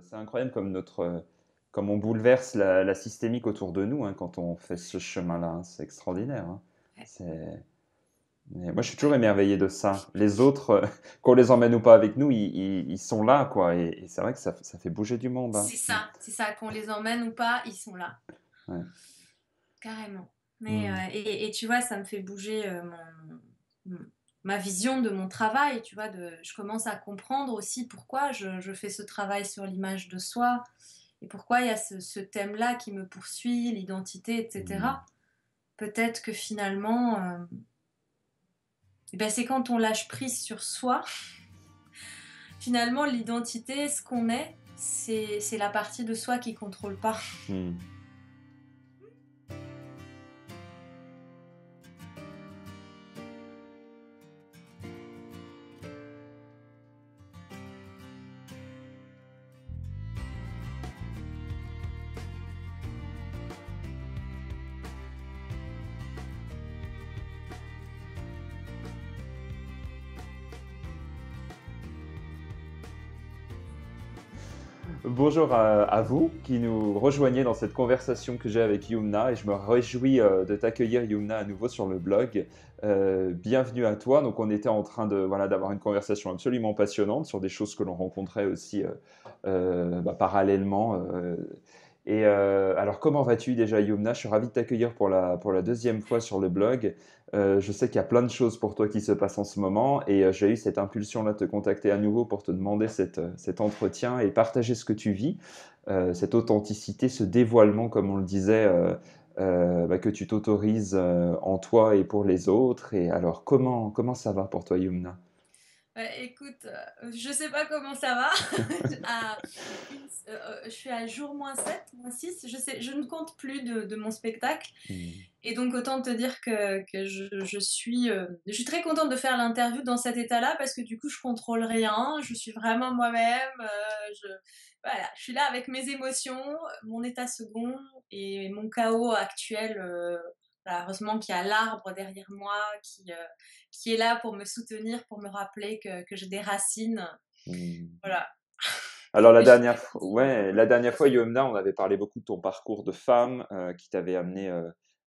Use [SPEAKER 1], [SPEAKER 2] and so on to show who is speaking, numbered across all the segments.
[SPEAKER 1] C'est incroyable comme on bouleverse la systémique autour de nous, hein, quand on fait ce chemin-là, hein. C'est extraordinaire, hein.
[SPEAKER 2] Ouais,
[SPEAKER 1] Mais moi, je suis toujours
[SPEAKER 2] ouais.
[SPEAKER 1] émerveillé de ça. Les autres, qu'on les emmène ou pas avec nous, ils sont là, quoi. Et c'est vrai que ça fait bouger du monde, hein.
[SPEAKER 2] C'est ça, qu'on les emmène ou pas, ils sont là,
[SPEAKER 1] Ouais.
[SPEAKER 2] carrément. Mais,
[SPEAKER 1] Mm.
[SPEAKER 2] et tu vois, ça me fait bouger ma vision de mon travail, tu vois, je commence à comprendre aussi pourquoi je fais ce travail sur l'image de soi et pourquoi il y a ce thème-là qui me poursuit, l'identité,
[SPEAKER 1] Mm.
[SPEAKER 2] etc. Peut-être que finalement, eh ben, c'est quand on lâche prise sur soi, finalement, l'identité, ce qu'on est, c'est la partie de soi qui contrôle pas.
[SPEAKER 1] Mm. Bonjour à vous qui nous rejoignez dans cette conversation que j'ai avec Yumna et je me réjouis de t'accueillir Yumna à nouveau sur le blog. Bienvenue à toi. Donc on était en train de voilà d'avoir une conversation absolument passionnante sur des choses que l'on rencontrait aussi parallèlement. Alors comment vas-tu déjà Yumna? Je suis ravi de t'accueillir pour la deuxième fois sur le blog. Je sais qu'il y a plein de choses pour toi qui se passent en ce moment et j'ai eu cette impulsion-là de te contacter à nouveau pour te demander cet entretien et partager ce que tu vis, cette authenticité, ce dévoilement, comme on le disait, que tu t'autorises en toi et pour les autres. Et alors, comment ça va pour toi, Yumna?
[SPEAKER 2] Écoute, je sais pas comment ça va. À je suis à jour -7, -6, je ne compte plus de mon spectacle
[SPEAKER 1] Hmm.
[SPEAKER 2] et donc autant te dire que je suis très contente de faire l'interview dans cet état-là parce que du coup, je contrôle rien, je suis vraiment moi-même, je voilà, je suis là avec mes émotions, mon état second et mon chaos actuel, voilà, heureusement qu'il y a l'arbre derrière moi qui est là pour me soutenir, pour me rappeler que j'ai des racines.
[SPEAKER 1] Hmm.
[SPEAKER 2] Voilà.
[SPEAKER 1] Alors
[SPEAKER 2] Mais je suis très
[SPEAKER 1] la dernière fois, Yomna, on avait parlé beaucoup de ton parcours de femme qui t'avait amené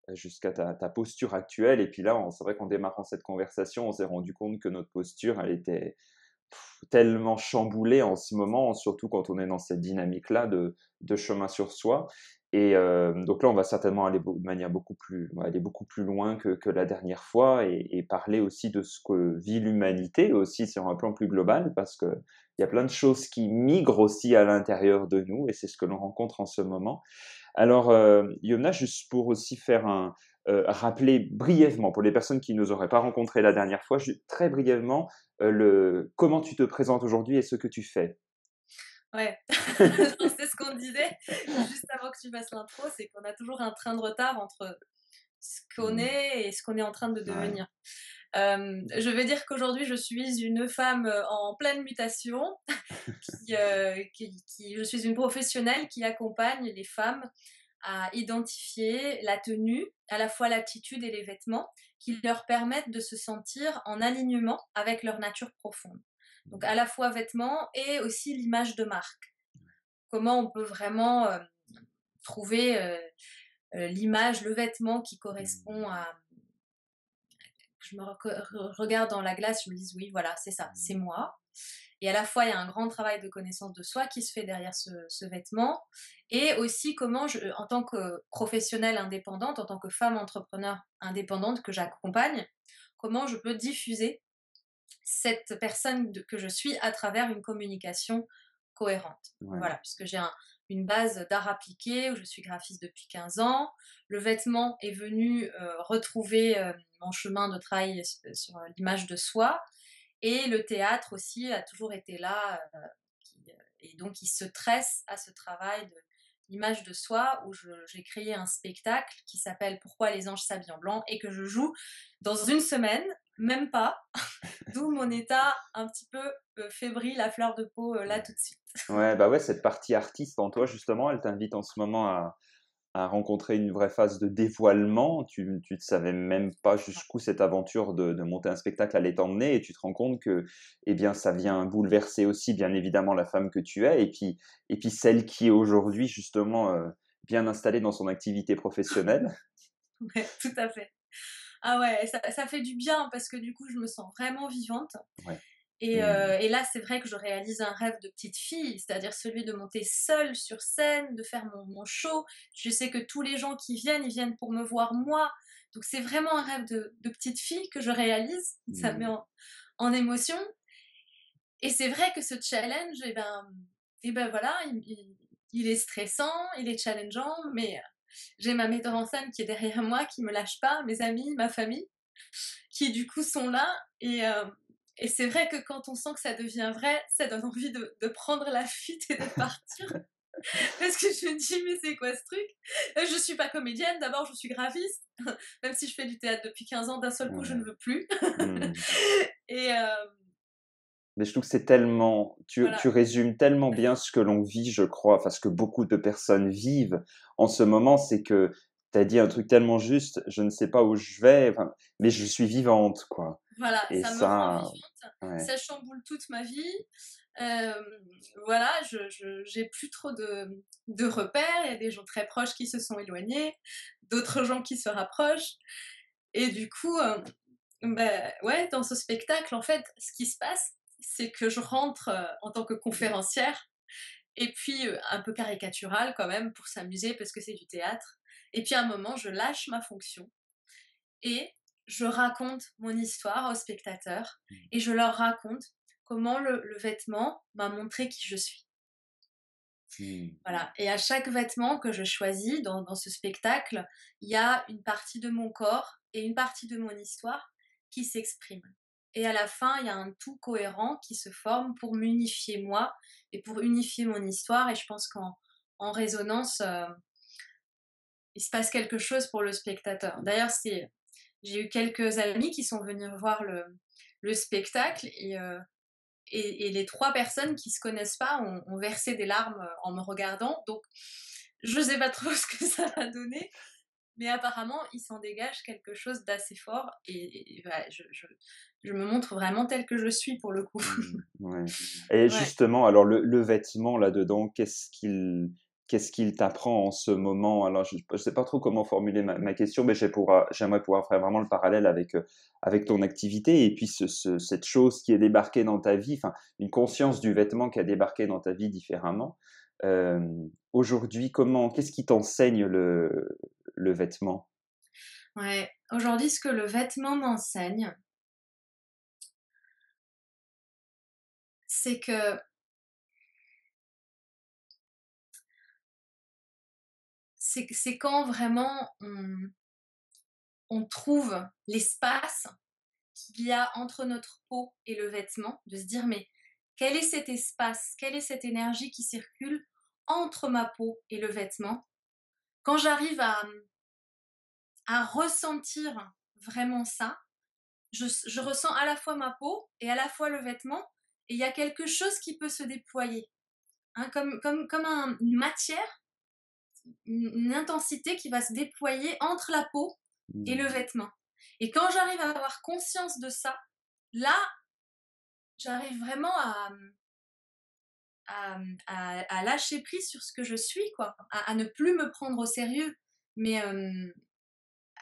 [SPEAKER 1] jusqu'à ta posture actuelle. Et puis là, c'est vrai qu'en démarrant cette conversation, on s'est rendu compte que notre posture, elle était tellement chamboulée en ce moment, surtout quand on est dans cette dynamique-là de chemin sur soi. Et donc là, on va certainement aller de manière on va aller beaucoup plus loin que la dernière fois et parler aussi de ce que vit l'humanité aussi sur un plan plus global, parce que il y a plein de choses qui migrent aussi à l'intérieur de nous et c'est ce que l'on rencontre en ce moment. Alors, Yomna, juste pour aussi faire rappeler brièvement, pour les personnes qui ne nous auraient pas rencontrés la dernière fois, très brièvement, comment tu te présentes aujourd'hui et ce que tu fais.
[SPEAKER 2] ouais. C'est ce qu'on disait juste avant que tu fasses l'intro, c'est qu'on a toujours un train de retard entre ce qu'on
[SPEAKER 1] Hmm.
[SPEAKER 2] est et ce qu'on est en train de
[SPEAKER 1] Ouais.
[SPEAKER 2] devenir. Je vais dire qu'aujourd'hui, je suis une femme, en pleine mutation je suis une professionnelle qui accompagne les femmes à identifier la tenue, à la fois l'attitude et les vêtements qui leur permettent de se sentir en alignement avec leur nature profonde. Donc à la fois vêtements et aussi l'image de marque. Comment on peut vraiment trouver l'image, le vêtement qui correspond à... Je me regarde dans la glace, je me dis oui, voilà, c'est ça, c'est moi. Et à la fois, il y a un grand travail de connaissance de soi qui se fait derrière ce vêtement. Et aussi comment, en tant que professionnelle indépendante, en tant que femme entrepreneur indépendante que j'accompagne, comment je peux diffuser cette personne que je suis à travers une communication cohérente.
[SPEAKER 1] Ouais.
[SPEAKER 2] Voilà, puisque j'ai une base d'art appliqué, où je suis graphiste depuis 15 ans. Le vêtement est venu retrouver mon chemin de travail sur l'image de soi. Et le théâtre aussi a toujours été là, et donc il se tresse à ce travail de l'image de soi, où j'ai créé un spectacle qui s'appelle Pourquoi les anges s'habillent en blanc et que je joue dans une semaine, même pas, d'où mon état un petit peu fébrile, à fleur de peau, là tout de suite.
[SPEAKER 1] Ouais, bah ouais, cette partie artiste en toi, justement, elle t'invite en ce moment à rencontrer une vraie phase de dévoilement. Tu ne savais même pas jusqu'où cette aventure de monter un spectacle allait t'emmener et tu te rends compte que, eh bien, ça vient bouleverser aussi, bien évidemment, la femme que tu es et puis celle qui est aujourd'hui, justement, bien installée dans son activité professionnelle.
[SPEAKER 2] Ouais, tout à fait. Ah ouais, ça fait du bien parce que du coup, je me sens vraiment vivante.
[SPEAKER 1] Ouais.
[SPEAKER 2] Et là, c'est vrai que je réalise un rêve de petite fille, c'est-à-dire celui de monter seule sur scène, de faire mon show. Je sais que tous les gens qui viennent, ils viennent pour me voir moi. Donc c'est vraiment un rêve de petite fille que je réalise. Ça me met
[SPEAKER 1] Mmh.
[SPEAKER 2] en émotion. Et c'est vrai que ce challenge, et ben voilà, il est stressant, il est challengeant, mais j'ai ma metteur en scène qui est derrière moi, qui me lâche pas, mes amis, ma famille, qui du coup sont là. Et c'est vrai que quand on sent que ça devient vrai, ça donne envie de prendre la fuite et de partir. Parce que je me dis, mais c'est quoi ce truc? Je suis pas comédienne, d'abord je suis graphiste, même si je fais du théâtre depuis 15 ans, d'un seul coup je ne
[SPEAKER 1] Ouais.
[SPEAKER 2] veux plus.
[SPEAKER 1] Mmh.
[SPEAKER 2] Et
[SPEAKER 1] Mais je trouve que c'est tellement tu
[SPEAKER 2] voilà,
[SPEAKER 1] résumes tellement bien ce que l'on vit, je crois, enfin ce que beaucoup de personnes vivent en ce moment, c'est que tu as dit un truc tellement juste: «Je ne sais pas où je vais, enfin, mais je suis vivante», quoi
[SPEAKER 2] voilà,
[SPEAKER 1] et
[SPEAKER 2] ça me rend
[SPEAKER 1] ça
[SPEAKER 2] vivante,
[SPEAKER 1] ouais.
[SPEAKER 2] ça chamboule toute ma vie. Hem, voilà, j'ai plus trop de repères, il y a des gens très proches qui se sont éloignés, d'autres gens qui se rapprochent. Et du coup, ouais, dans ce spectacle, en fait, ce qui se passe, c'est que je rentre, en tant que conférencière et puis, un peu caricaturale quand même pour s'amuser parce que c'est du théâtre. Et puis à un moment, je lâche ma fonction et je raconte mon histoire aux spectateurs et je leur raconte comment le vêtement m'a montré qui je suis.
[SPEAKER 1] Mmh.
[SPEAKER 2] Voilà, et à chaque vêtement que je choisis dans ce spectacle, il y a une partie de mon corps et une partie de mon histoire qui s'expriment. Et à la fin, il y a un tout cohérent qui se forme pour m'unifier moi et pour unifier mon histoire. Et je pense qu'en résonance, il se passe quelque chose pour le spectateur. D'ailleurs, j'ai eu quelques amis qui sont venus voir le spectacle et les 3 personnes qui se connaissent pas ont versé des larmes, en me regardant. Donc je sais pas trop ce que ça va donner, mais apparemment, il s'en dégage quelque chose d'assez fort et voilà, je me montre vraiment telle que je suis pour le coup.
[SPEAKER 1] Mmh, ouais et
[SPEAKER 2] Ouais.
[SPEAKER 1] justement, alors le vêtement là-dedans, qu'est-ce qu'il t'apprend en ce moment? Alors je sais pas trop comment formuler ma question, mais j'aimerais pouvoir faire vraiment le parallèle avec, avec ton activité et puis cette chose qui est débarquée dans ta vie, enfin, une conscience du vêtement qui a débarqué dans ta vie différemment. Aujourd'hui, qu'est-ce qui t'enseigne le vêtement?
[SPEAKER 2] Ouais. Aujourd'hui, ce que le vêtement m'enseigne, c'est que c'est quand vraiment on trouve l'espace qu'il y a entre notre peau et le vêtement, de se dire: «Mais quel est cet espace? Quelle est cette énergie qui circule entre ma peau et le vêtement?» Quand j'arrive à ressentir vraiment ça, je ressens à la fois ma peau et à la fois le vêtement et il y a quelque chose qui peut se déployer, hein, comme une matière, une intensité qui va se déployer entre la peau et le
[SPEAKER 1] Mmh.
[SPEAKER 2] vêtement. Et quand j'arrive à avoir conscience de ça, là, j'arrive vraiment à lâcher prise sur ce que je suis, quoi, à ne plus me prendre au sérieux, mais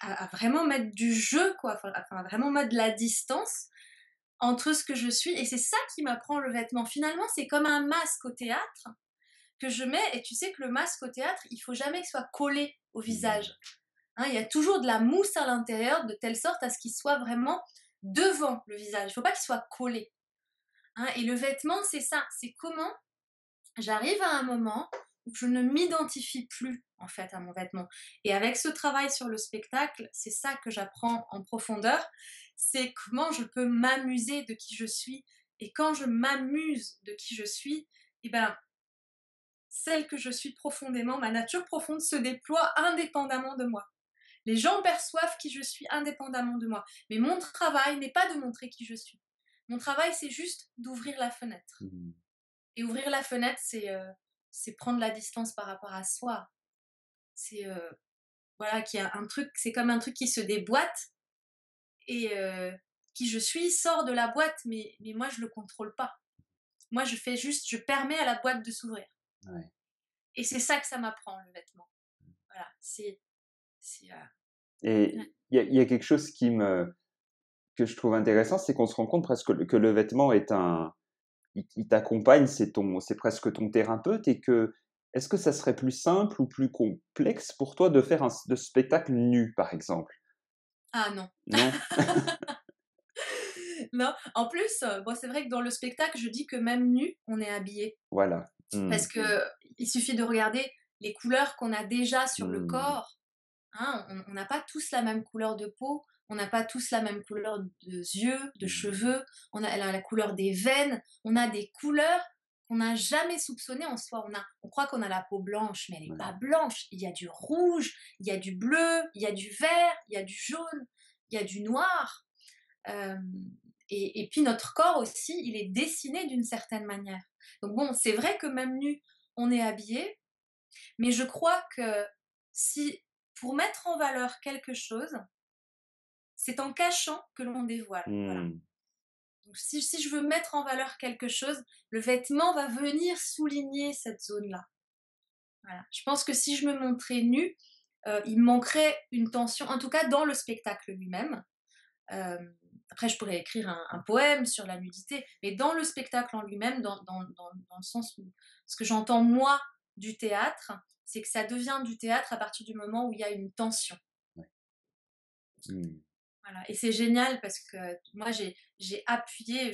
[SPEAKER 2] à vraiment mettre du jeu, quoi, enfin vraiment mettre de la distance entre ce que je suis. Et c'est ça qui m'apprend le vêtement. Finalement, c'est comme un masque au théâtre que je mets, et tu sais que le masque au théâtre, il faut jamais qu'il soit collé au
[SPEAKER 1] Mmh.
[SPEAKER 2] visage. Hein, il y a toujours de la mousse à l'intérieur, de telle sorte à ce qu'il soit vraiment devant le visage. Il ne faut pas qu'il soit collé. Hein. Et le vêtement, c'est ça. C'est comment j'arrive à un moment où je ne m'identifie plus en fait à mon vêtement. Et avec ce travail sur le spectacle, c'est ça que j'apprends en profondeur, c'est comment je peux m'amuser de qui je suis. Et quand je m'amuse de qui je suis, eh ben, celle que je suis profondément, ma nature profonde se déploie indépendamment de moi. Les gens perçoivent qui je suis indépendamment de moi. Mais mon travail n'est pas de montrer qui je suis. Mon travail, c'est juste d'ouvrir la fenêtre.
[SPEAKER 1] Mmh.
[SPEAKER 2] Et ouvrir la fenêtre, c'est prendre la distance par rapport à soi. c'est, voilà, qui a un truc, c'est comme un truc qui se déboîte et qui je suis sort de la boîte, mais moi je le contrôle pas. Moi je fais juste, je permets à la boîte de s'ouvrir
[SPEAKER 1] Ouais.
[SPEAKER 2] et c'est ça que ça m'apprend le vêtement. Voilà, c'est,
[SPEAKER 1] Et
[SPEAKER 2] ouais.
[SPEAKER 1] il y a quelque chose que je trouve intéressant, c'est qu'on se rend compte presque que le vêtement est il t'accompagne, c'est presque ton thérapeute et que, est-ce que ça serait plus simple ou plus complexe pour toi de faire de spectacle nu, par exemple?
[SPEAKER 2] Ah non.
[SPEAKER 1] Non?
[SPEAKER 2] Non, en plus, bon, c'est vrai que dans le spectacle, je dis que même nu, on est habillé.
[SPEAKER 1] Voilà. Mmh.
[SPEAKER 2] Parce que il suffit de regarder les couleurs qu'on a déjà sur le
[SPEAKER 1] Mmh.
[SPEAKER 2] corps, hein. On n'a pas tous la même couleur de peau, on n'a pas tous la même couleur de yeux, de
[SPEAKER 1] Mmh.
[SPEAKER 2] cheveux, on a la couleur des veines, on a des couleurs qu'on n'a jamais soupçonnées en soi. On croit qu'on a la peau blanche, mais elle n'est pas
[SPEAKER 1] Ouais.
[SPEAKER 2] blanche. Il y a du rouge, il y a du bleu, il y a du vert, il y a du jaune, il y a du noir. Et puis notre corps aussi, il est dessiné d'une certaine manière. Donc bon, c'est vrai que même nu, on est habillé, mais je crois que si pour mettre en valeur quelque chose, c'est en cachant que l'on dévoile. Voilà.
[SPEAKER 1] Mmh.
[SPEAKER 2] Donc si je veux mettre en valeur quelque chose, le vêtement va venir souligner cette zone-là. Voilà. Je pense que si je me montrais nue, il manquerait une tension, en tout cas dans le spectacle lui-même. Après, je pourrais écrire un poème sur la nudité, mais dans le spectacle en lui-même, dans le sens où ce que j'entends moi du théâtre, c'est que ça devient du théâtre à partir du moment où il y a une tension.
[SPEAKER 1] Ouais. Mmh.
[SPEAKER 2] Voilà. Et c'est génial parce que moi, je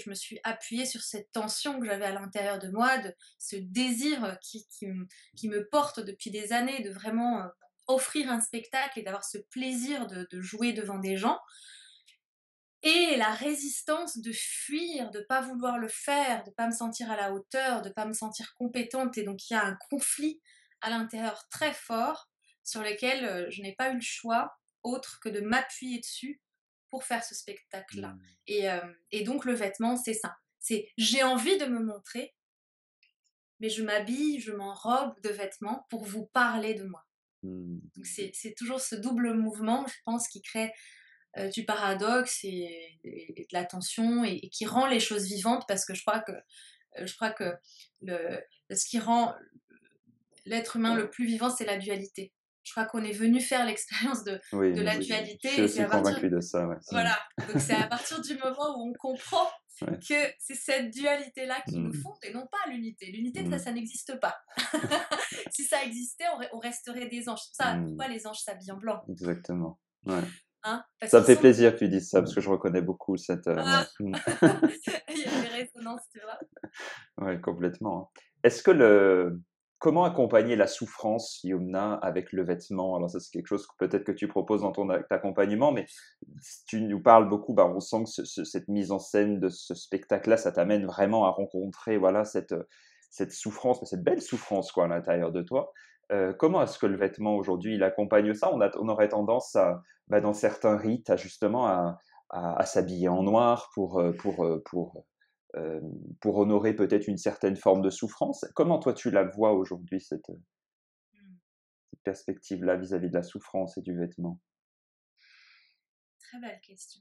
[SPEAKER 2] me suis appuyée sur cette tension que j'avais à l'intérieur de moi, de ce désir qui me porte depuis des années de vraiment offrir un spectacle et d'avoir ce plaisir de jouer devant des gens. Et la résistance de fuir, de pas vouloir le faire, de pas me sentir à la hauteur, de pas me sentir compétente et donc il y a un conflit à l'intérieur très fort sur lequel, je n'ai pas eu le choix autre que de m'appuyer dessus pour faire ce spectacle-là
[SPEAKER 1] Mmh.
[SPEAKER 2] et donc le vêtement, c'est ça. C'est j'ai envie de me montrer, mais je m'habille, je m'enrobe de vêtements pour vous parler de moi.
[SPEAKER 1] Mmh.
[SPEAKER 2] Donc c'est toujours ce double mouvement, je pense, qui crée du paradoxe et de la tension et qui rend les choses vivantes parce que je crois que le, ce qui rend l'être humain le plus vivant, c'est la dualité. Je crois qu'on est venu faire l'expérience
[SPEAKER 1] Oui,
[SPEAKER 2] de
[SPEAKER 1] moi
[SPEAKER 2] la
[SPEAKER 1] aussi. Je suis
[SPEAKER 2] dualité et c'est
[SPEAKER 1] aussi
[SPEAKER 2] à partir,
[SPEAKER 1] convaincu de ça, ouais. Mmh.
[SPEAKER 2] voilà, donc c'est à partir du moment où on comprend
[SPEAKER 1] Ouais.
[SPEAKER 2] que c'est cette dualité-là qui nous
[SPEAKER 1] Mmh.
[SPEAKER 2] fonde et non pas l'unité. L'unité,
[SPEAKER 1] Mmh.
[SPEAKER 2] ça n'existe pas. Si ça existait, on resterait des anges. C'est pour ça,
[SPEAKER 1] Mmh.
[SPEAKER 2] pourquoi les anges s'habillent en blanc,
[SPEAKER 1] Exactement. Ouais.
[SPEAKER 2] hein? Parce
[SPEAKER 1] Ça me
[SPEAKER 2] qu'ils
[SPEAKER 1] fait
[SPEAKER 2] sont
[SPEAKER 1] plaisir que tu dises ça parce que je reconnais beaucoup ouais.
[SPEAKER 2] ah,
[SPEAKER 1] Mmh.
[SPEAKER 2] il y a des résonances, tu vois?
[SPEAKER 1] Ouais, complètement, hein. Est-ce que comment accompagner la souffrance, Yumna, avec le vêtement? Alors ça, c'est quelque chose que peut-être que tu proposes dans ton accompagnement, mais tu nous parles beaucoup, bah, on sent que cette mise en scène de ce spectacle-là, ça t'amène vraiment à rencontrer, voilà, cette souffrance, mais cette belle souffrance, quoi, à l'intérieur de toi. Comment est-ce que le vêtement, aujourd'hui, il accompagne ça? On aurait tendance à, bah, dans certains rites, à justement à s'habiller en noir euh, pour honorer peut-être une certaine forme de souffrance. Comment toi tu la vois aujourd'hui,
[SPEAKER 2] Mmh.
[SPEAKER 1] cette perspective-là vis-à-vis de la souffrance et du vêtement?
[SPEAKER 2] Très belle question.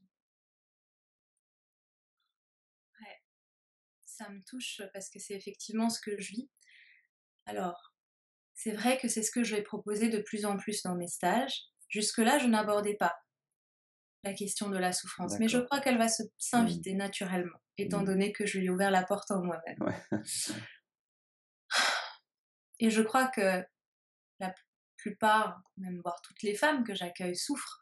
[SPEAKER 2] Ouais, ça me touche parce que c'est effectivement ce que je vis. Alors, c'est vrai que c'est ce que je vais proposer de plus en plus dans mes stages. Jusque-là, je n'abordais pas la question de la souffrance, mais je
[SPEAKER 1] D'accord.
[SPEAKER 2] crois qu'elle va
[SPEAKER 1] Mmh.
[SPEAKER 2] s'inviter naturellement, étant
[SPEAKER 1] Mmh.
[SPEAKER 2] donné que je lui ai ouvert la porte en moi-même.
[SPEAKER 1] Ouais.
[SPEAKER 2] Et je crois que la plupart, même voire toutes les femmes que j'accueille souffrent.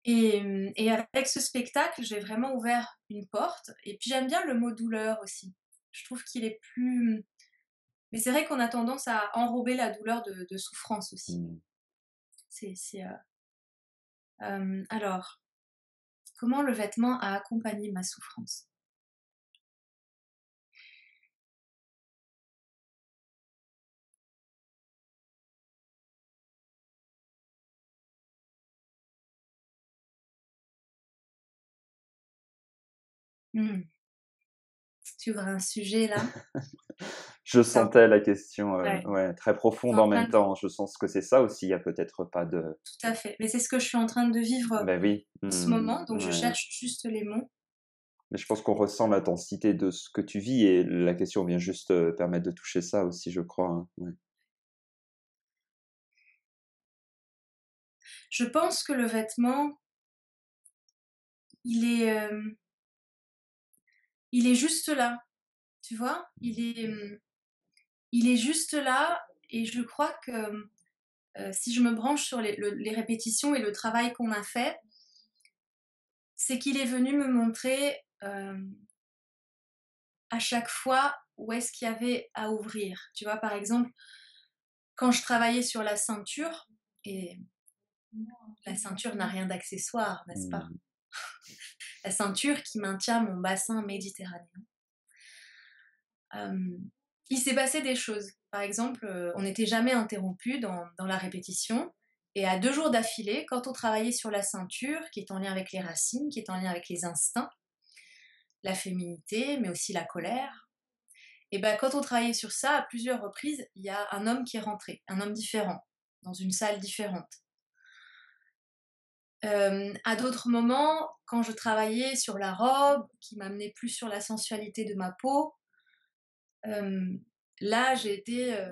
[SPEAKER 2] Et avec ce spectacle, j'ai vraiment ouvert une porte. Et puis j'aime bien le mot douleur aussi. Je trouve qu'il est plus. Mais c'est vrai qu'on a tendance à enrober la douleur de souffrance aussi.
[SPEAKER 1] Mmh.
[SPEAKER 2] Alors, comment le vêtement a accompagné ma souffrance? Mmh. Tu ouvres un sujet là.
[SPEAKER 1] Je
[SPEAKER 2] T'es en
[SPEAKER 1] sentais la question,
[SPEAKER 2] ouais,
[SPEAKER 1] ouais, très
[SPEAKER 2] tu
[SPEAKER 1] profonde
[SPEAKER 2] en
[SPEAKER 1] en
[SPEAKER 2] train
[SPEAKER 1] même
[SPEAKER 2] de
[SPEAKER 1] temps. Je sens que c'est ça aussi, il y a peut-être pas de
[SPEAKER 2] tout à fait. Mais c'est ce que je suis en train de vivre,
[SPEAKER 1] ben oui,
[SPEAKER 2] en ce moment, donc je
[SPEAKER 1] ouais.
[SPEAKER 2] cherche juste les mots.
[SPEAKER 1] Mais je pense qu'on ressent l'intensité de ce que tu vis et la question vient juste, permettre de toucher ça aussi, je crois, hein, ouais.
[SPEAKER 2] Je pense que le vêtement, il est, il est juste là, tu vois? Il est juste là et je crois que, si je me branche sur les répétitions et le travail qu'on a fait, c'est qu'il est venu me montrer, à chaque fois où est-ce qu'il y avait à ouvrir. Tu vois? Par exemple, quand je travaillais sur la ceinture et la ceinture n'a rien d'accessoire, n'est-ce pas?
[SPEAKER 1] Mmh.
[SPEAKER 2] La ceinture qui maintient mon bassin méditerranéen. Hem, il s'est passé des choses. Par exemple, on n'était jamais interrompus dans la répétition et à 2 jours d'affilée, quand on travaillait sur la ceinture, qui est en lien avec les racines, qui est en lien avec les instincts, la féminité, mais aussi la colère, et ben quand on travaillait sur ça, à plusieurs reprises, il y a un homme qui est rentré, un homme différent, dans une salle différente. À d'autres moments, quand je travaillais sur la robe, qui m'amenait plus sur la sensualité de ma peau, hem, là, j'ai été,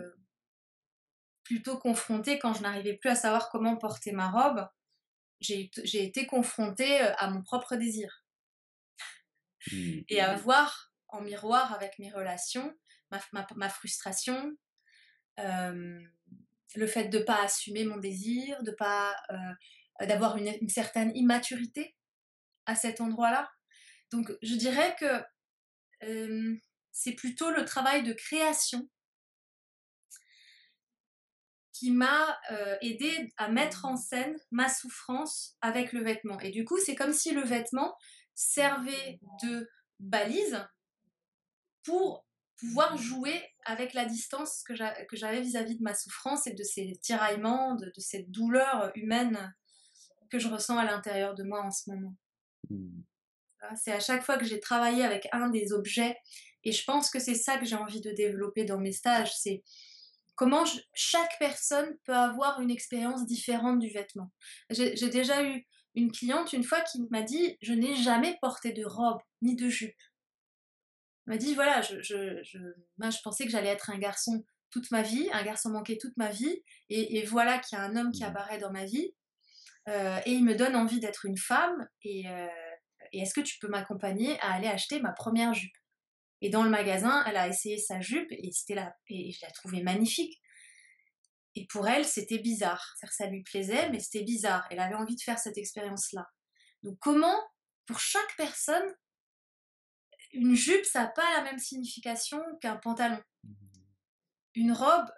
[SPEAKER 2] plutôt confrontée quand je n'arrivais plus à savoir comment porter ma robe, j'ai été confrontée, à mon propre désir
[SPEAKER 1] Mmh.
[SPEAKER 2] et à voir en miroir avec mes relations, ma frustration, hem, le fait de pas assumer mon désir, de pas, d'avoir une certaine immaturité à cet endroit-là. Donc je dirais que, hem, c'est plutôt le travail de création qui m'a, aidée à mettre en scène ma souffrance avec le vêtement et du coup, c'est comme si le vêtement servait de balise pour pouvoir jouer avec la distance que j'avais vis-à-vis de ma souffrance et de ces tiraillements, de cette douleur humaine que je ressens à l'intérieur de moi en ce moment.
[SPEAKER 1] Mmh.
[SPEAKER 2] Voilà, c'est à chaque fois que j'ai travaillé avec un des objets et je pense que c'est ça que j'ai envie de développer dans mes stages, c'est comment chaque personne peut avoir une expérience différente du vêtement. J'ai déjà eu une cliente une fois qui m'a dit: «Je n'ai jamais porté de robe ni de jupe». Elle m'a dit: «Voilà, moi je pensais que j'allais être un garçon toute ma vie, un garçon manqué toute ma vie et voilà qu'il y a un homme qui
[SPEAKER 1] Mmh.
[SPEAKER 2] apparaît dans ma vie, et il me donne envie d'être une femme et est-ce que tu peux m'accompagner à aller acheter ma première jupe?» Et dans le magasin, elle a essayé sa jupe et c'était là et je la trouvais magnifique. Et pour elle, c'était bizarre. C'est-à-dire que ça lui plaisait, mais c'était bizarre. Elle avait envie de faire cette expérience-là. Donc comment, pour chaque personne, une jupe, ça n'a pas la même signification qu'un pantalon. Une robe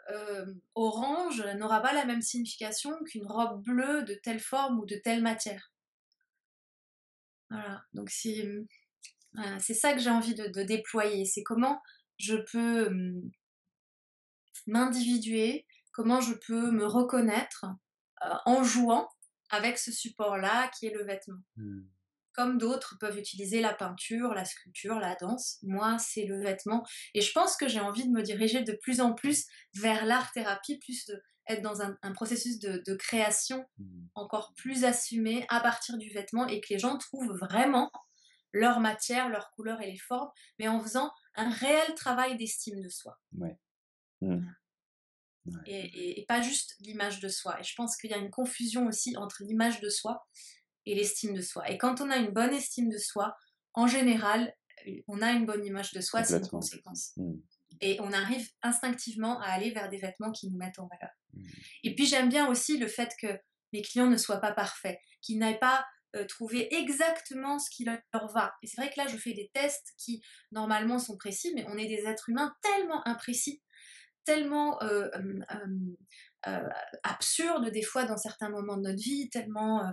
[SPEAKER 2] orange n'aura pas la même signification qu'une robe bleue de telle forme ou de telle matière. Voilà. Donc voilà, c'est ça que j'ai envie de déployer. C'est comment je peux m'individuer, comment je peux me reconnaître en jouant avec ce support-là qui est le vêtement.
[SPEAKER 1] Mmh.
[SPEAKER 2] Comme d'autres peuvent utiliser la peinture, la sculpture, la danse, moi c'est le vêtement. Et je pense que j'ai envie de me diriger de plus en plus vers l'art-thérapie, plus être dans un processus de création
[SPEAKER 1] Mmh.
[SPEAKER 2] encore plus assumé à partir du vêtement et que les gens trouvent vraiment leur matière, leur couleur et les formes, mais en faisant un réel travail d'estime de soi.
[SPEAKER 1] Ouais. Mmh.
[SPEAKER 2] Voilà.
[SPEAKER 1] Ouais.
[SPEAKER 2] Et pas juste l'image de soi. Et je pense qu'il y a une confusion aussi entre l'image de soi et l'estime de soi. Et quand on a une bonne estime de soi, en général, on a une bonne image de soi, c'est une
[SPEAKER 1] Complètement.
[SPEAKER 2] conséquence.
[SPEAKER 1] Mmh.
[SPEAKER 2] Et on arrive instinctivement à aller vers des vêtements qui nous mettent en valeur.
[SPEAKER 1] Mmh.
[SPEAKER 2] Et puis j'aime bien aussi le fait que mes clients ne soient pas parfaits, qu'ils n'aient pas trouvé exactement ce qui leur va. Et c'est vrai que là, je fais des tests qui normalement sont précis, mais on est des êtres humains tellement imprécis, tellement absurde des fois dans certains moments de notre vie, tellement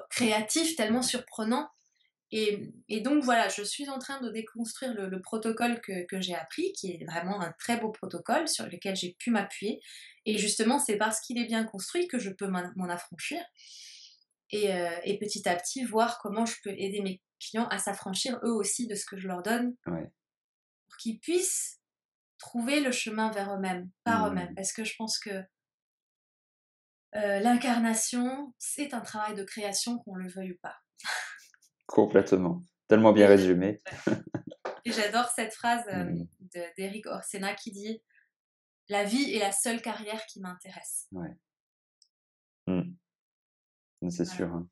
[SPEAKER 2] créatif, tellement surprenant. Et donc voilà, je suis en train de déconstruire le protocole que j'ai appris, qui est vraiment un très beau protocole sur lequel j'ai pu m'appuyer. Et justement, c'est parce qu'il est bien construit que je peux m'en affranchir. Et petit à petit, voir comment je peux aider mes clients à s'affranchir eux aussi de ce que je leur donne
[SPEAKER 1] Ouais.
[SPEAKER 2] qu'ils puissent trouver le chemin vers eux-mêmes, par eux-mêmes. Parce que je pense que l'incarnation, c'est un travail de création, qu'on le veuille ou pas.
[SPEAKER 1] Complètement. Tellement bien
[SPEAKER 2] Et
[SPEAKER 1] résumé.
[SPEAKER 2] j'adore cette phrase
[SPEAKER 1] Mmh.
[SPEAKER 2] d'Eric Orsena qui dit: «La vie est la seule carrière qui m'intéresse».
[SPEAKER 1] Ouais. Mmh. C'est
[SPEAKER 2] Voilà.
[SPEAKER 1] sûr, hein.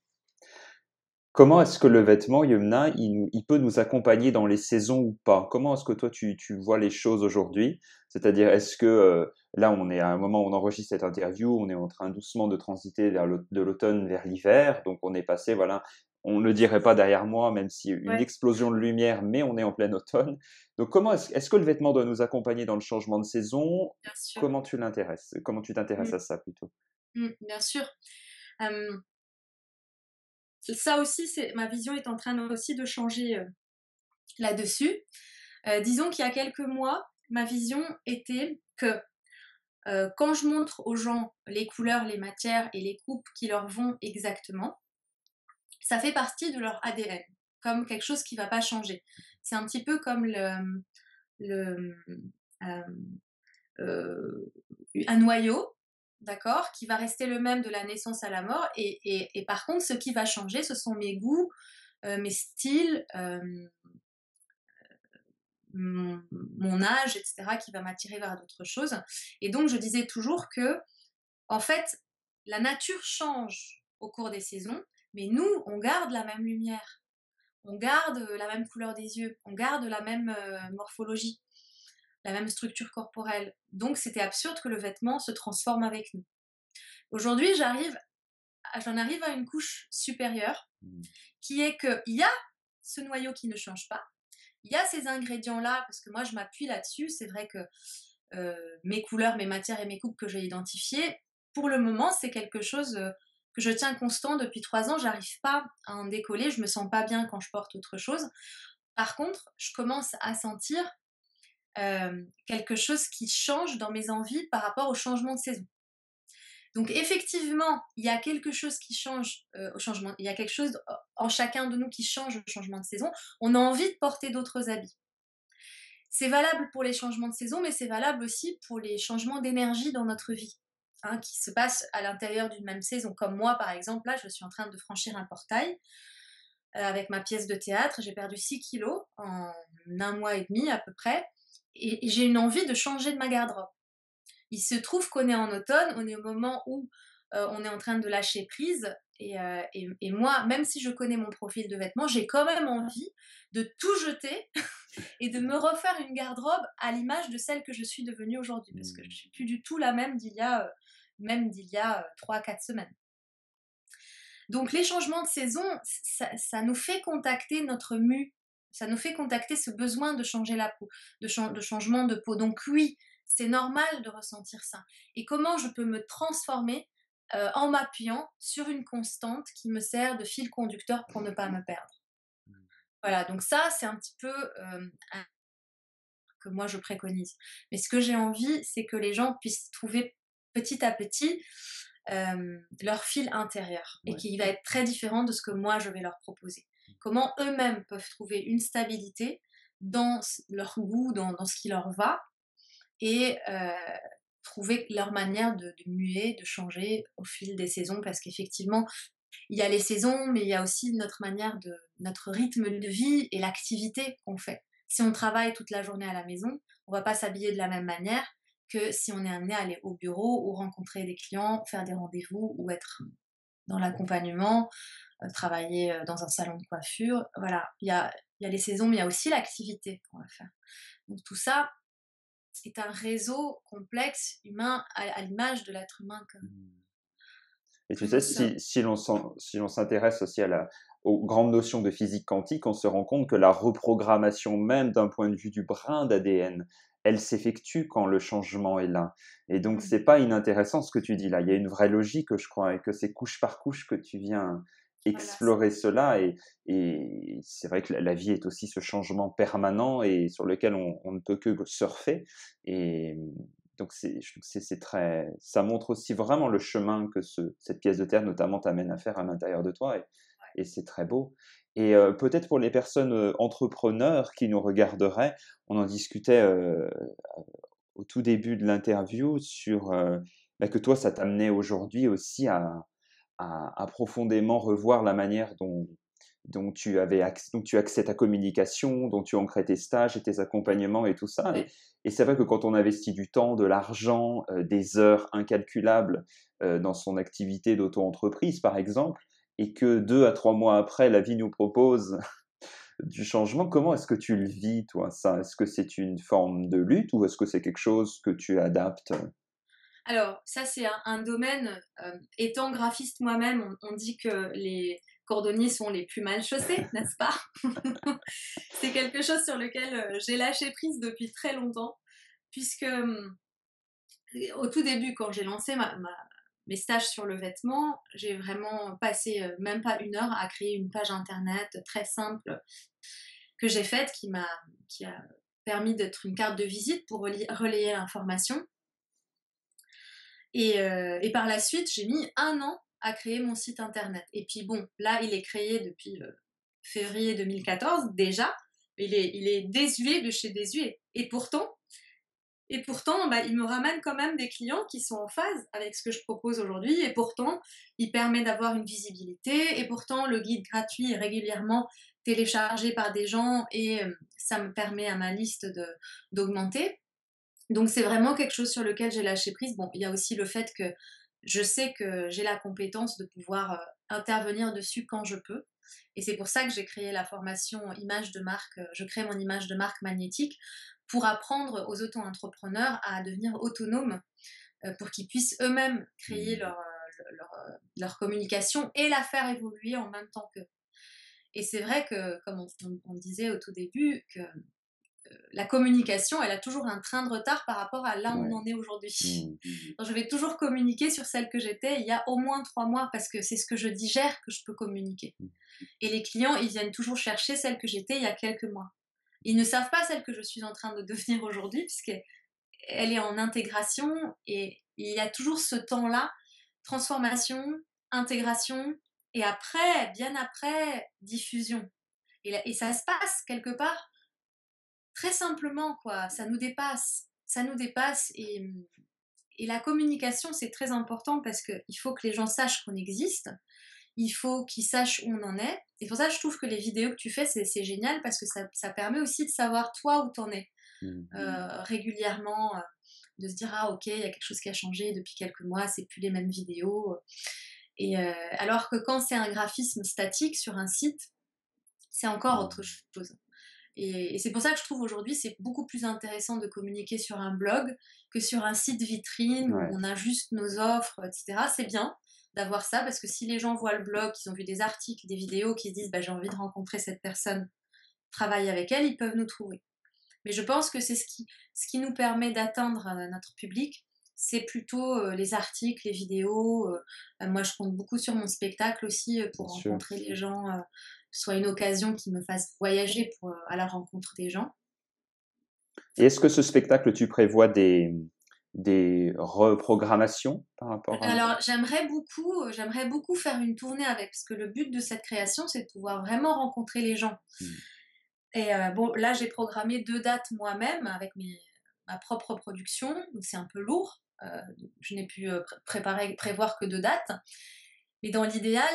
[SPEAKER 1] Comment est-ce que le vêtement, Yumna, il peut nous accompagner dans les saisons ou pas? Comment est-ce que toi tu vois les choses aujourd'hui? C'est-à-dire, est-ce que, là, on est à un moment où on enregistre cette interview, on est en train doucement de transiter vers de l'automne vers l'hiver, donc on est passé, voilà, on ne le dirait pas derrière moi, même si une
[SPEAKER 2] Ouais,
[SPEAKER 1] explosion de lumière, mais on est en plein automne. Donc comment est-ce que le vêtement doit nous accompagner dans le changement de saison?
[SPEAKER 2] bien sûr.
[SPEAKER 1] Comment tu t'intéresses
[SPEAKER 2] Mmh,
[SPEAKER 1] à ça plutôt?
[SPEAKER 2] bien sûr. Hem, Ça aussi, c'est ma vision est en train aussi de changer, là-dessus. Disons qu'il y a quelques mois, ma vision était que, quand je montre aux gens les couleurs, les matières et les coupes qui leur vont exactement, ça fait partie de leur ADN, comme quelque chose qui va pas changer. C'est un petit peu comme le, hem, heu, un noyau, d'accord? Qui va rester le même de la naissance à la mort et par contre, ce qui va changer, ce sont mes goûts, mes styles, mon âge, etc., qui va m'attirer vers d'autres choses. Et donc, je disais toujours que, en fait, la nature change au cours des saisons, mais nous, on garde la même lumière, on garde la même couleur des yeux, on garde la même morphologie, la même structure corporelle. Donc, c'était absurde que le vêtement se transforme avec nous. Aujourd'hui, j'en arrive à une couche supérieure,
[SPEAKER 1] Mmh.
[SPEAKER 2] qui est qu'il y a ce noyau qui ne change pas, il y a ces ingrédients-là, parce que moi je m'appuie là-dessus, c'est vrai que mes couleurs, mes matières et mes coupes que j'ai identifiées, pour le moment c'est quelque chose que je tiens constant depuis 3 ans, j'arrive pas à en décoller, je me sens pas bien quand je porte autre chose. Par contre, je commence à sentir quelque chose qui change dans mes envies par rapport au changement de saison. Donc effectivement, il y a quelque chose qui change au changement, il y a quelque chose en chacun de nous qui change au changement de saison. On a envie de porter d'autres habits. C'est valable pour les changements de saison, mais c'est valable aussi pour les changements d'énergie dans notre vie, hein, qui se passent à l'intérieur d'une même saison. Comme moi, par exemple, là, je suis en train de franchir un portail avec ma pièce de théâtre. J'ai perdu 6 kilos en 1 mois et demi à peu près, et j'ai une envie de changer de ma garde-robe. Il se trouve qu'on est en automne, on est au moment où on est en train de lâcher prise. Et moi, même si je connais mon profil de vêtements, j'ai quand même envie de tout jeter et de me refaire une garde-robe à l'image de celle que je suis devenue aujourd'hui. Parce que je ne
[SPEAKER 1] Mmh.
[SPEAKER 2] suis plus du tout la même d'il y a 3 4 semaines. Donc les changements de saison, ça nous fait contacter notre mue, ça nous fait contacter ce besoin de changer la peau, de changement de peau. Donc oui, c'est normal de ressentir ça. Et comment je peux me transformer en m'appuyant sur une constante qui me sert de fil conducteur pour ne pas me perdre. Voilà, donc ça, c'est un petit peu que moi je préconise. Mais ce que j'ai envie, c'est que les gens puissent trouver petit à petit leur fil intérieur et
[SPEAKER 1] Ouais.
[SPEAKER 2] qui va être très différent de ce que moi je vais leur proposer. Comment eux-mêmes peuvent trouver une stabilité dans leur goût, dans ce qui leur va et trouver leur manière de muer, de changer au fil des saisons parce qu'effectivement, il y a les saisons, mais il y a aussi notre rythme de vie et l'activité qu'on fait. Si on travaille toute la journée à la maison, on va pas s'habiller de la même manière que si on est amené à aller au bureau ou rencontrer des clients, faire des rendez-vous ou être dans l'accompagnement, travailler dans un salon de coiffure. Voilà, il y a les saisons, mais il y a aussi l'activité qu'on va faire. Donc tout ça est un réseau complexe, humain, à l'image de l'être humain
[SPEAKER 1] Mmh. Et
[SPEAKER 2] que
[SPEAKER 1] tu
[SPEAKER 2] nous
[SPEAKER 1] sais,
[SPEAKER 2] sommes.
[SPEAKER 1] si l'on s'intéresse aussi aux grandes notions de physique quantique, on se rend compte que la reprogrammation même d'un point de vue du brin d'ADN, elle s'effectue quand le changement est là. Et donc,
[SPEAKER 2] Mm.
[SPEAKER 1] c'est pas inintéressant ce que tu dis là. Il y a une vraie logique, je crois, et que c'est couche par couche que tu viens
[SPEAKER 2] Voilà,
[SPEAKER 1] explorer cela. Et c'est vrai que la vie est aussi ce changement permanent et sur lequel on ne peut que surfer. Et donc je trouve que c'est très, ça montre aussi vraiment le chemin que cette pièce de terre notamment t'amène à faire à l'intérieur de toi. et c'est très beau. Et peut-être pour les personnes entrepreneurs qui nous regarderaient, on en discutait au tout début de l'interview sur bah, que toi, ça t'amenait aujourd'hui aussi à profondément revoir la manière dont dont tu axais ta communication, dont tu ancrais tes stages et tes accompagnements et tout ça.
[SPEAKER 2] Ouais.
[SPEAKER 1] Et c'est vrai que quand on investit du temps, de l'argent, des heures incalculables dans son activité d'auto-entreprise, par exemple, et que 2 à 3 mois après, la vie nous propose du changement, comment est-ce que tu le vis, toi, ça? Est-ce que c'est une forme de lutte ou est-ce que c'est quelque chose que tu adaptes?
[SPEAKER 2] Alors, ça, c'est un domaine, étant graphiste moi-même, on dit que les cordonniers sont les plus mal chaussés, n'est-ce pas? C'est quelque chose sur lequel j'ai lâché prise depuis très longtemps, puisque au tout début, quand j'ai lancé mes stages sur le vêtement, j'ai vraiment passé même pas 1 heure à créer une page internet très simple que j'ai faite, qui a permis d'être une carte de visite pour relayer l'information. Et par la suite, j'ai mis 1 an à créer mon site internet. Et puis bon, là, il est créé depuis février 2014 déjà. Il est désuet de chez désuet. Et pourtant, bah, il me ramène quand même des clients qui sont en phase avec ce que je propose aujourd'hui. Et pourtant, il permet d'avoir une visibilité. Et pourtant, le guide gratuit est régulièrement téléchargé par des gens et ça me permet à ma liste d'augmenter. Donc c'est vraiment quelque chose sur lequel j'ai lâché prise. Bon, il y a aussi le fait que je sais que j'ai la compétence de pouvoir intervenir dessus quand je peux. Et c'est pour ça que j'ai créé la formation image de marque. Je crée mon image de marque magnétique pour apprendre aux auto-entrepreneurs à devenir autonomes pour qu'ils puissent eux-mêmes créer
[SPEAKER 1] Mmh.
[SPEAKER 2] leur communication et la faire évoluer en même temps qu'eux. Et c'est vrai que, comme on disait au tout début, que la communication, elle a toujours un train de retard par rapport à là où on
[SPEAKER 1] Ouais.
[SPEAKER 2] en est aujourd'hui.
[SPEAKER 1] Mmh.
[SPEAKER 2] Donc, je vais toujours communiquer sur celle que j'étais il y a au moins 3 mois parce que c'est ce que je digère que je peux communiquer.
[SPEAKER 1] Mmh.
[SPEAKER 2] Et les clients, ils viennent toujours chercher celle que j'étais il y a quelques mois. Ils ne savent pas celle que je suis en train de devenir aujourd'hui puisqu'elle est en intégration et il y a toujours ce temps-là, transformation, intégration et après, bien après, diffusion. Et ça se passe quelque part très simplement, quoi. Ça nous dépasse. Ça nous dépasse et la communication, c'est très important parce qu'il faut que les gens sachent qu'on existe. Il faut qu'ils sachent où on en est. Et pour ça, je trouve que les vidéos que tu fais, c'est génial parce que ça permet aussi de savoir toi où t'en es
[SPEAKER 1] Mmh.
[SPEAKER 2] régulièrement, de se dire ah ok, il y a quelque chose qui a changé depuis quelques mois, c'est plus les mêmes vidéos. Alors que quand c'est un graphisme statique sur un site, c'est encore autre
[SPEAKER 1] Mmh.
[SPEAKER 2] chose. Et c'est pour ça que je trouve aujourd'hui c'est beaucoup plus intéressant de communiquer sur un blog que sur un site vitrine où
[SPEAKER 1] Ouais.
[SPEAKER 2] on a juste nos offres, etc. C'est bien d'avoir ça parce que si les gens voient le blog, qu'ils ont vu des articles, des vidéos, qui se disent bah, j'ai envie de rencontrer cette personne, travailler avec elle, ils peuvent nous trouver. Mais je pense que c'est ce qui nous permet d'atteindre notre public, c'est plutôt les articles, les vidéos. Moi, je compte beaucoup sur mon spectacle aussi
[SPEAKER 1] Bien
[SPEAKER 2] pour
[SPEAKER 1] sûr.
[SPEAKER 2] rencontrer les gens, que ce soit une occasion qui me fasse voyager à la rencontre des gens.
[SPEAKER 1] Et est-ce que ce spectacle, tu prévois des reprogrammations par rapport à...
[SPEAKER 2] Alors, j'aimerais beaucoup faire une tournée avec, parce que le but de cette création, c'est de pouvoir vraiment rencontrer les gens.
[SPEAKER 1] Mmh.
[SPEAKER 2] Et bon, là, j'ai programmé 2 dates moi-même avec ma propre production, donc c'est un peu lourd. Donc je n'ai pu prévoir que 2 dates. Mais dans l'idéal,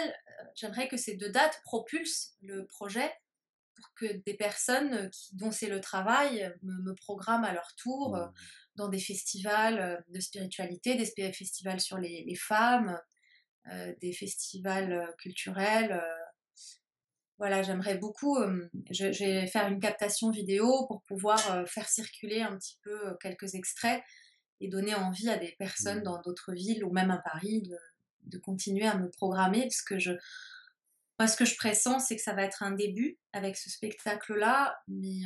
[SPEAKER 2] j'aimerais que ces 2 dates propulsent le projet pour que des personnes dont c'est le travail me programment à leur tour
[SPEAKER 1] Mmh.
[SPEAKER 2] dans des festivals de spiritualité, festivals sur les femmes, des festivals culturels. Voilà, j'aimerais beaucoup. Je vais faire une captation vidéo pour pouvoir faire circuler un petit peu quelques extraits et donner envie à des personnes
[SPEAKER 1] Mmh.
[SPEAKER 2] dans d'autres villes ou même à Paris de continuer à me programmer parce que moi, ce que je pressens, c'est que ça va être un début avec ce spectacle-là, mais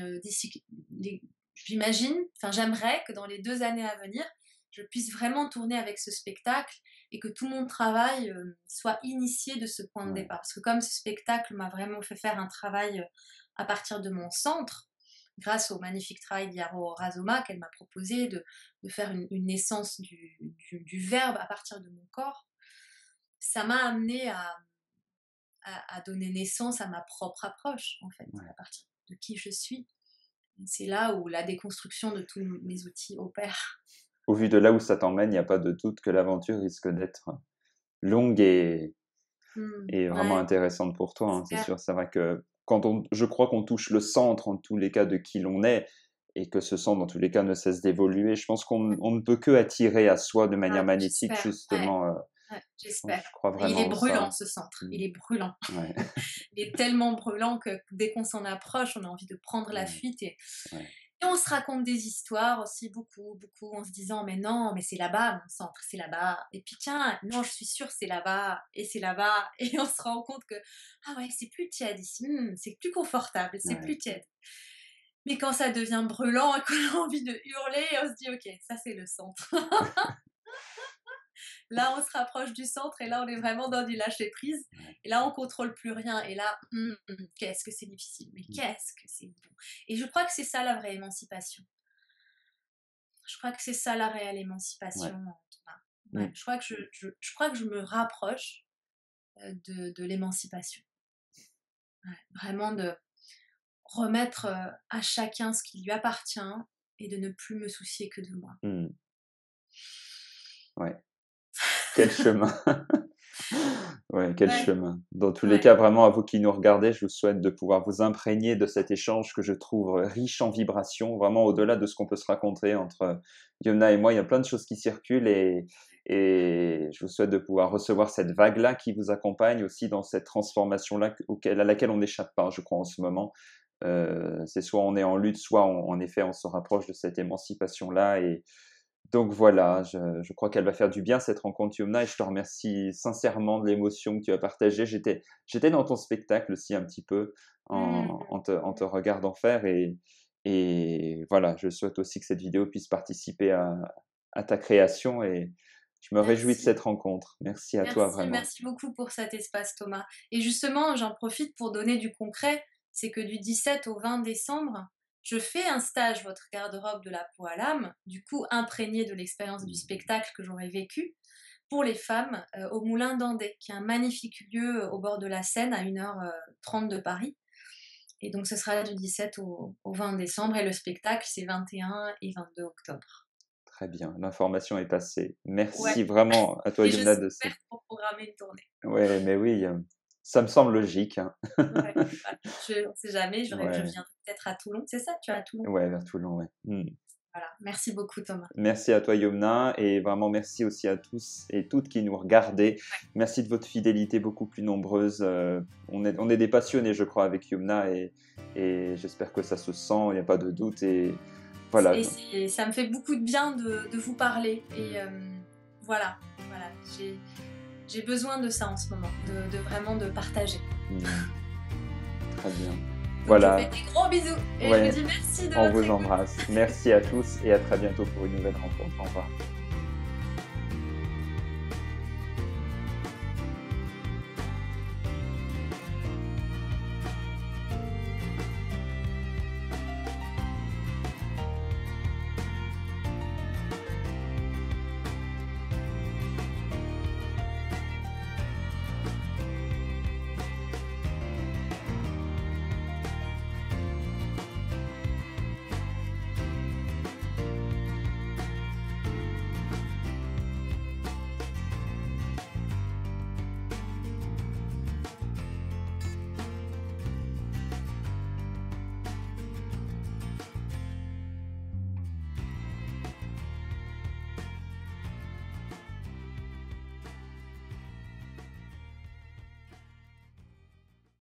[SPEAKER 2] j'imagine, enfin j'aimerais que dans les 2 années à venir, je puisse vraiment tourner avec ce spectacle et que tout mon travail soit initié de ce point de
[SPEAKER 1] Ouais.
[SPEAKER 2] départ. Parce que comme ce spectacle m'a vraiment fait faire un travail à partir de mon centre, grâce au magnifique travail d'Yaro Razoma qu'elle m'a proposé de faire une naissance du verbe à partir de mon corps, ça m'a amené à donner naissance à ma propre approche, en fait, à partir de qui je suis. C'est là où la déconstruction de tous mes outils opère.
[SPEAKER 1] Au vu de là où ça t'emmène, il n'y a pas de doute que l'aventure risque d'être longue et vraiment intéressante pour toi, hein, c'est sûr. C'est vrai que je crois qu'on touche le centre, en tous les cas, de qui l'on est, et que ce centre, dans tous les cas, ne cesse d'évoluer. Je pense qu'on ne peut que attirer à soi de manière magnétique, justement.
[SPEAKER 2] J'espère.
[SPEAKER 1] Je crois vraiment
[SPEAKER 2] il est brûlant,
[SPEAKER 1] ça.
[SPEAKER 2] ce centre. Il est brûlant.
[SPEAKER 1] Ouais.
[SPEAKER 2] Il est tellement brûlant que dès qu'on s'en approche, on a envie de prendre la fuite. Et on se raconte des histoires aussi, beaucoup, en se disant, mais non, mais c'est là-bas, mon centre, c'est là-bas. Et puis tiens, non, je suis sûre, c'est là-bas, et c'est là-bas. Et on se rend compte que, ah ouais, c'est plus tiède ici, c'est plus confortable, c'est plus tiède. Mais quand ça devient brûlant et qu'on a envie de hurler, on se dit, ok, ça c'est le centre. Là, on se rapproche du centre et là, on est vraiment dans du lâcher-prise. Et là, on ne contrôle plus rien. Et là, qu'est-ce que c'est difficile, mais qu'est-ce que c'est bon. Et je crois que c'est ça la vraie émancipation. Je crois que c'est ça la réelle émancipation. Je crois que je me rapproche de l'émancipation. Vraiment de remettre à chacun ce qui lui appartient et de ne plus me soucier que de moi.
[SPEAKER 1] Ouais. Quel chemin. Quel chemin. Dans tous les cas, vraiment, à vous qui nous regardez, je vous souhaite de pouvoir vous imprégner de cet échange que je trouve riche en vibrations, vraiment au-delà de ce qu'on peut se raconter entre Yumna et moi. Il y a plein de choses qui circulent et je vous souhaite de pouvoir recevoir cette vague-là qui vous accompagne aussi dans cette transformation-là à laquelle on n'échappe pas, je crois, en ce moment. C'est soit on est en lutte, soit en effet, on se rapproche de cette émancipation-là et donc voilà, je crois qu'elle va faire du bien cette rencontre, Yumna, et je te remercie sincèrement de l'émotion que tu as partagée. J'étais dans ton spectacle aussi un petit peu en te regardant faire et voilà, je souhaite aussi que cette vidéo puisse participer à ta création et je me réjouis de cette rencontre. Merci à toi vraiment.
[SPEAKER 2] Merci beaucoup pour cet espace, Thomas. Et justement, j'en profite pour donner du concret, c'est que du 17 au 20 décembre, je fais un stage Votre garde-robe de la peau à l'âme, du coup imprégné de l'expérience du spectacle que j'aurais vécu, pour les femmes au Moulin d'Andé, qui est un magnifique lieu au bord de la Seine, à 1h30 de Paris. Et donc ce sera du 17 au 20 décembre, et le spectacle c'est 21 et 22 octobre.
[SPEAKER 1] Très bien, l'information est passée. Merci vraiment à toi, Yumna.
[SPEAKER 2] J'espère pour programmer une tournée.
[SPEAKER 1] Ouais, mais oui, ça me semble logique. Hein.
[SPEAKER 2] On ne sait jamais, je viendrai peut-être à Toulon. C'est ça, tu es à Toulon?
[SPEAKER 1] Ouais, vers Toulon,
[SPEAKER 2] Voilà, merci beaucoup, Thomas.
[SPEAKER 1] Merci à toi, Yumna, et vraiment merci aussi à tous et toutes qui nous regardez. Merci de votre fidélité beaucoup plus nombreuse. On est des passionnés, je crois, avec Yumna, et j'espère que ça se sent, il n'y a pas de doute. Et voilà.
[SPEAKER 2] Et ça me fait beaucoup de bien de vous parler. Et voilà, j'ai besoin de ça en ce moment, de vraiment de partager.
[SPEAKER 1] Très bien.
[SPEAKER 2] Donc voilà. Je vous fais des gros bisous et je vous dis merci de votre écoute.
[SPEAKER 1] On vous embrasse. Merci à tous et à très bientôt pour une nouvelle rencontre. Au revoir.